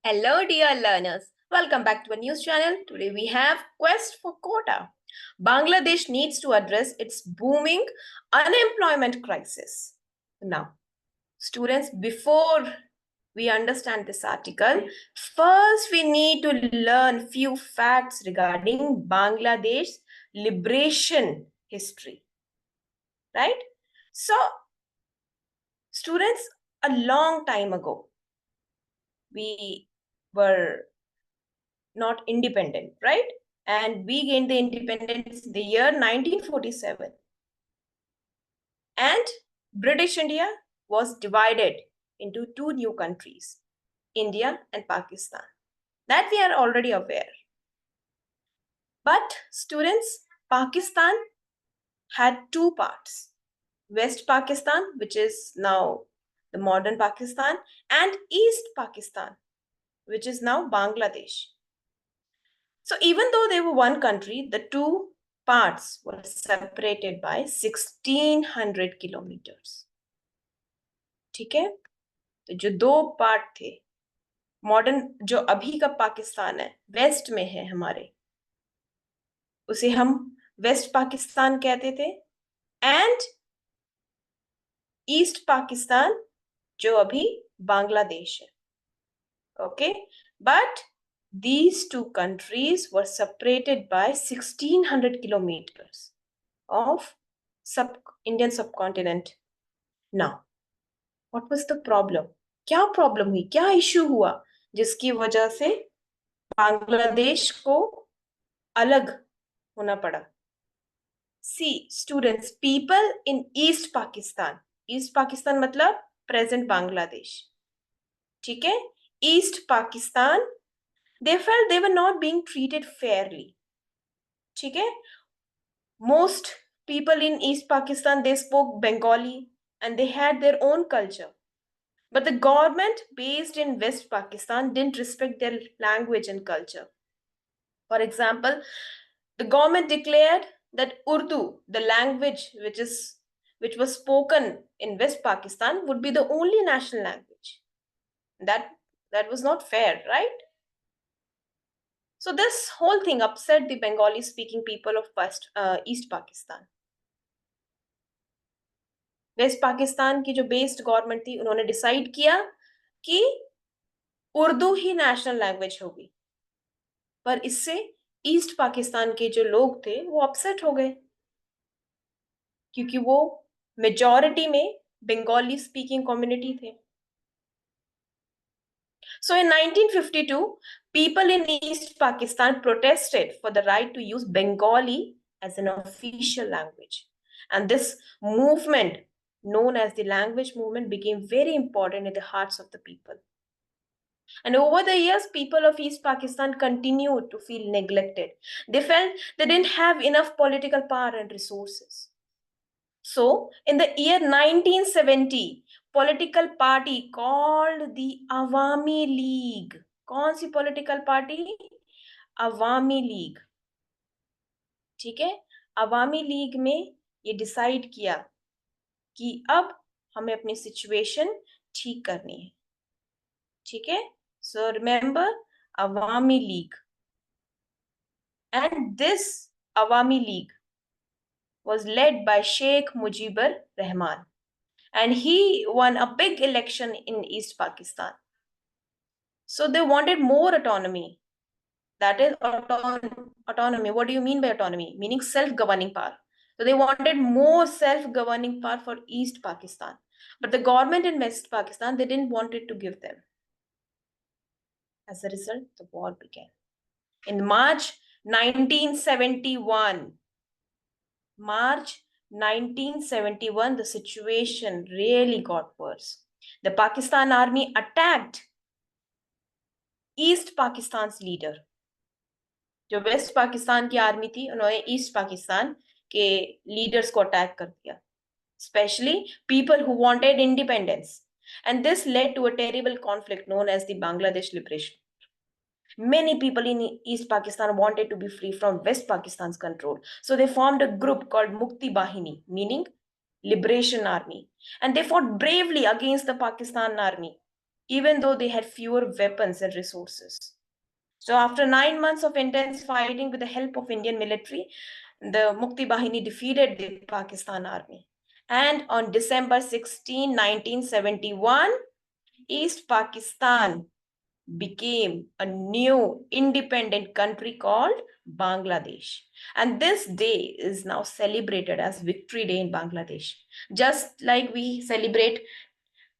Hello, dear learners. Welcome back to a news channel. Today we have Quest for Quota. Bangladesh needs to address its booming unemployment crisis. Now, students, before we understand this article, first we need to learn few facts regarding Bangladesh's liberation history. Right? So, students, a long time ago, we were not independent, right? And we gained the independence in the year 1947. And British India was divided into two new countries, India and Pakistan. That we are already aware. But students, Pakistan had two parts. West Pakistan, which is now the modern Pakistan, and East Pakistan, which is now Bangladesh. So even though they were one country, the two parts were separated by 1600 kilometers. ठीक है? तो जो दो part थे, modern जो अभी का पाकिस्तान है, वेस्ट में है हमारे, उसे हम वेस्ट पाकिस्तान कहते थे, एंड ईस्ट पाकिस्तान जो अभी बांग्लादेश है. Okay, but these two countries were separated by 1600 kilometers of Indian subcontinent. Now, what was the problem? क्या प्रॉब्लम हुई, क्या इश्यू हुआ जिसकी वजह से बांग्लादेश को अलग होना पड़ा? See, students, people in East Pakistan मतलब present बांग्लादेश, ठीक है? East Pakistan, they felt they were not being treated fairly. ठीक है? Most people in East Pakistan, they spoke Bengali and they had their own culture. But the government based in West Pakistan didn't respect their language and culture. For example, the government declared that Urdu, the language which was spoken in West Pakistan, would be the only national language. That was not fair, right? So this whole thing upset the Bengali speaking people of East Pakistan. West Pakistan की जो based government थी, उन्होंने decide किया कि उर्दू ही national language होगी. पर इससे east Pakistan के जो लोग थे वो अपसेट हो गए, क्योंकि वो मेजॉरिटी में बंगाली स्पीकिंग कम्युनिटी थे. So in 1952, people in East Pakistan protested for the right to use Bengali as an official language. And this movement, known as the language movement, became very important in the hearts of the people. And over the years, people of East Pakistan continued to feel neglected. They felt they didn't have enough political power and resources. So, in the year 1970, political party called the Awami League. कौन सी political party? Awami League. ठीक है? अवामी league में ये decide किया कि अब हमें अपनी सिचुएशन ठीक करनी है. ठीक है? So remember, Awami League. And this Awami League was led by Sheikh Mujibur Rahman. And he won a big election in East Pakistan. So they wanted more autonomy. That is autonomy. What do you mean by autonomy? Meaning self-governing power. So they wanted more self-governing power for East Pakistan. But the government in West Pakistan, they didn't want it to give them. As a result, the war began. In March 1971, the situation really got worse. The Pakistan army attacked East Pakistan's leader. जो waste Pakistan की army थी, उन्होंने east Pakistan के leaders को attack कर दिया, especially people who wanted independence. And this led to a terrible conflict known as the Bangladesh Liberation. Many people in East Pakistan wanted to be free from West Pakistan's control. So they formed a group called Mukti Bahini, meaning Liberation Army. And they fought bravely against the Pakistan army. even though they had fewer weapons and resources. So after 9 months of intense fighting with the help of Indian military, the Mukti Bahini defeated the Pakistan army. And on December 16, 1971, East Pakistan became a new independent country called Bangladesh. And this day is now celebrated as Victory Day in Bangladesh. Just like we celebrate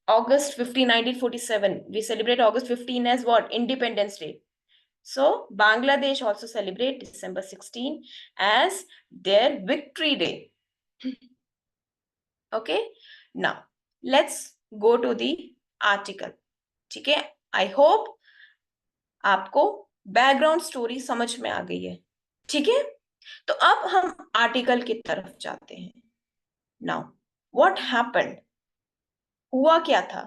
August 15, 1947, we celebrate August 15 as what? Independence Day. So Bangladesh also celebrate December 16 as their Victory Day. Okay, now let's go to the article. ठीक है, I hope आपको background story समझ में आ गई है. ठीक है, तो अब हम आर्टिकल की तरफ जाते हैं. नाउ व्हाट हैपेंड, हुआ क्या था?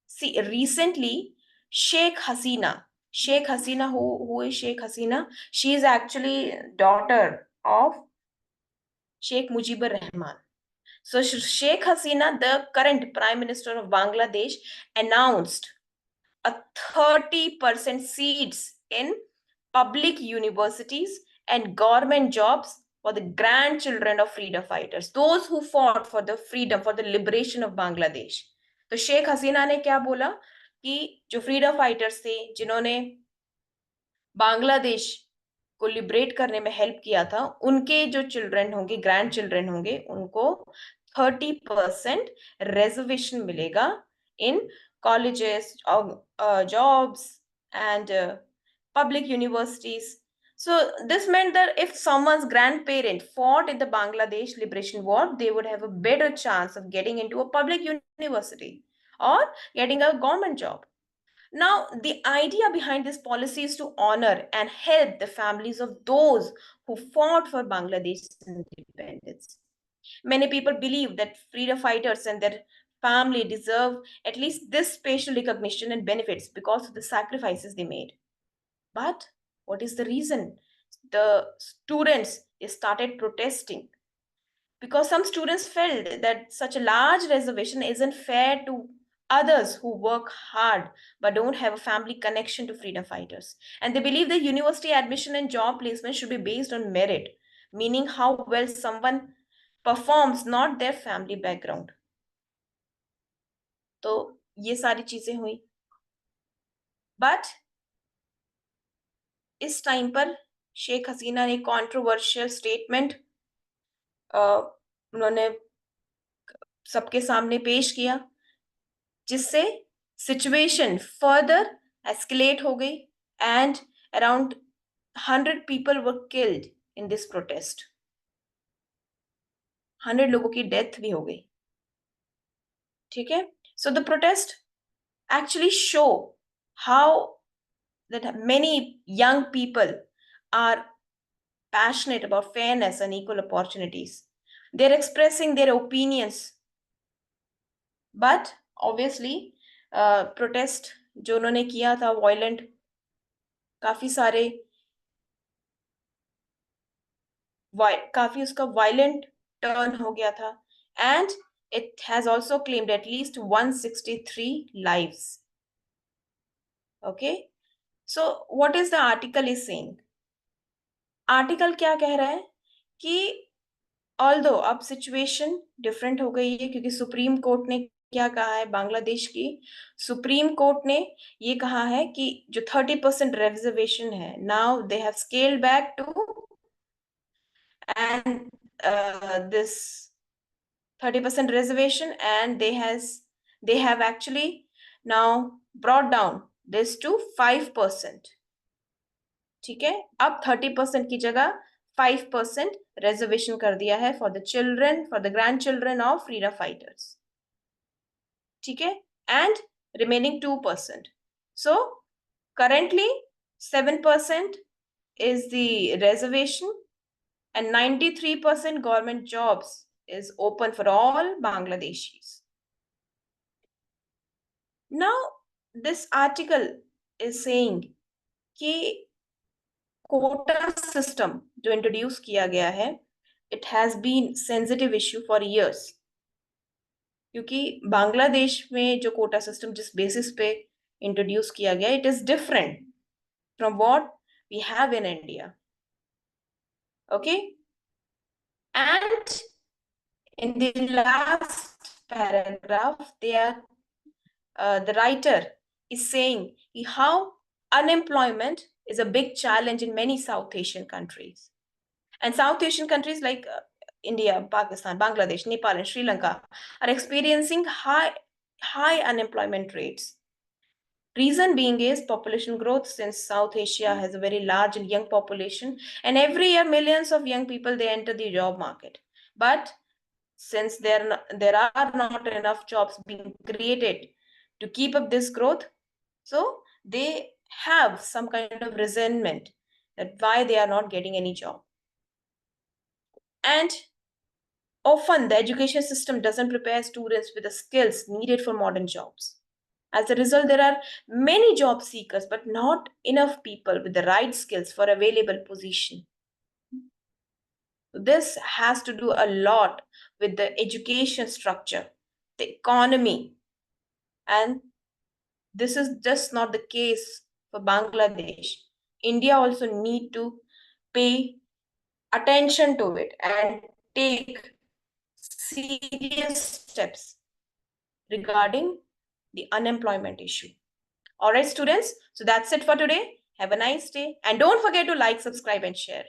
See recently Sheikh Hasina, who is Sheikh Hasina? She is actually daughter of Sheikh Mujibur Rahman. So Sheikh Hasina, the current Prime Minister of Bangladesh, announced a 30% seats in public universities and government jobs for the grandchildren of freedom fighters, those who fought for the freedom, for the liberation of Bangladesh. तो शेख हसीना ने क्या बोला कि जो freedom fighters थे, जिन्होंने बांग्लादेश को liberate करने में हेल्प किया था, उनके जो चिल्ड्रन होंगे, ग्रैंड चिल्ड्रन होंगे, उनको 30% रिजर्वेशन मिलेगा in colleges, jobs and public universities. So this meant that if someone's grandparent fought in the Bangladesh Liberation War, they would have a better chance of getting into a public university or getting a government job. Now, the idea behind this policy is to honor and help the families of those who fought for Bangladesh's independence. Many people believe that freedom fighters and their family deserve at least this special recognition and benefits because of the sacrifices they made. But what is the reason? The students started protesting because some students felt that such a large reservation isn't fair to others who work hard but don't have a family connection to freedom fighters. And they believe that university admission and job placement should be based on merit, meaning how well someone performs, not their family background. तो ये सारी चीजें हुई. But इस time पर शेख हसीना ने controversial statement उन्होंने सबके सामने पेश किया, जिससे सिचुएशन फर्दर एस्केलेट हो गई and around 100 people were killed in this protest. 100 लोगों की डेथ भी हो गई. ठीक है, so the protest actually show how that many young people are passionate about fairness and equal opportunities. They're expressing their opinions, but obviously protest जो उन्होंने किया था violent, काफी उसका violent turn हो गया था, and it has also claimed at least 163 lives. Okay, so what is the article is saying? Article क्या कह रहा है कि ऑल्दो अब सिचुएशन डिफरेंट हो गई है, क्योंकि सुप्रीम कोर्ट ने क्या कहा है, बांग्लादेश की सुप्रीम कोर्ट ने ये कहा है कि जो 30% रिजर्वेशन है, now they have scaled back to and this 30% reservation, and they have actually now brought down this to 5%. ठीक है, अब 30% की जगह 5% रिजर्वेशन कर दिया है for the children, for the grand children of freedom fighters. ठीक है, and remaining 2%. So currently 7% is the reservation and 93% government jobs is open for all Bangladeshis. Now this article is saying कि quota system जो introduce किया गया है, it has been sensitive issue for years, क्योंकि बांग्लादेश में जो कोटा सिस्टम जिस basis पे इंट्रोड्यूस किया गया, it is different from what we have in India. Okay? And in the last paragraph, the writer is saying how unemployment is a big challenge in many South Asian countries. And South Asian countries like India, Pakistan, Bangladesh, Nepal, and Sri Lanka are experiencing high unemployment rates. Reason being is population growth, since South Asia has a very large and young population, and every year millions of young people they enter the job market. But since there are not enough jobs being created to keep up this growth, so they have some kind of resentment that why they are not getting any job. And often the education system doesn't prepare students with the skills needed for modern jobs. As a result, there are many job seekers, but not enough people with the right skills for available position. This has to do a lot with the education structure, the economy, and this is just not the case for Bangladesh. India also need to pay attention to it and take serious steps regarding the unemployment issue. All right, students. So that's it for today. Have a nice day. And don't forget to like, subscribe, and share.